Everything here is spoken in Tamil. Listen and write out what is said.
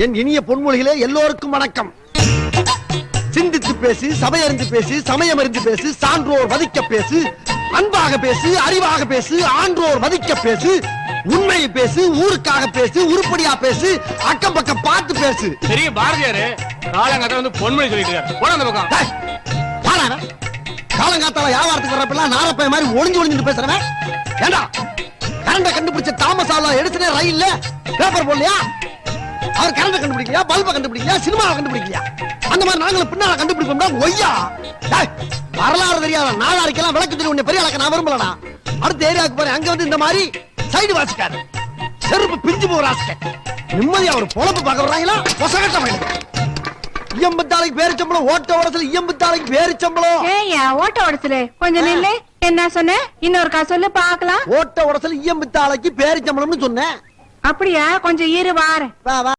என் இனிய பொன்மொழிகளே எல்லோருக்கும் வணக்கம். சிந்தித்து பேசு, சபையறிந்து பேசு, சமயம் அறிந்து பேசு, சான்றோர் மதிக்க பேசு, அன்பாக பேசு, அறிவாக பேசு, ஆன்றோர் மதிக்க பேசு, உண்மையை பேசு, ஊருக்காக பேசு, உருப்படியா பேசு, அக்கம் பக்கம் பார்த்து பேசு. பெரிய பாரதியாரு காலங்காத்தால வந்து பொன்மொழி சொல்லிட்டு இருக்காரு. போன அந்த பக்கம். காலங்காத்தால வியாபாரத்துக்கு வர்றப்பெல்லாம் நாரப்பைய மாதிரி ஒளிஞ்சு ஒளிஞ்சு பேசுறவன் ஏண்டா கரண்ட கண்டுபிடிச்ச தாமஸ் ஆல்வா எடிசனே ரயில்ல பேப்பர் போடலையா? அவர் கரண்ட கண்டுபிடிக்கலையா, பல்ப கண்டுபிடிக்கலையா, சினிமாவை கண்டுபிடிக்கலையா? அந்த மாதிரி நாங்களும் பின்னால கண்டுபிடிப்போம்னா ஒய்யா. வரலாறு தெரியாத நாளாரிக்கெல்லாம் விளக்கு தெரியும். உன்னை பெரிய அளக்க நான் விரும்பலடா. அடுத்த ஏரியாவுக்கு போறேன், அங்க வந்து இந்த மாதிரி சைடு வாசிக்காரு, செருப்பு பிஞ்சு போற ஆசிக்க நிம்மதியா ஒரு பொழப்பு பார்க்க வர்றாங்களா? பொசகட்டம் இயம்பத்தாளைக்கு பேரிச்சம்பளம், ஓட்ட உடசல் இயம்பத்தாளைக்கு பேரிச்சம்பளம். ஏய்யா ஓட்ட உடசல் கொஞ்சம் நில்லு. என்ன சொன்ன? இன்னொரு சொல்லு பாக்கலாம். ஓட்ட உடசல் இயம்பத்தாளைக்கு பேரிச்சம்பளம்னு சொன்னேன். அப்படியா? கொஞ்சம் இரு வாரேன். வா வா.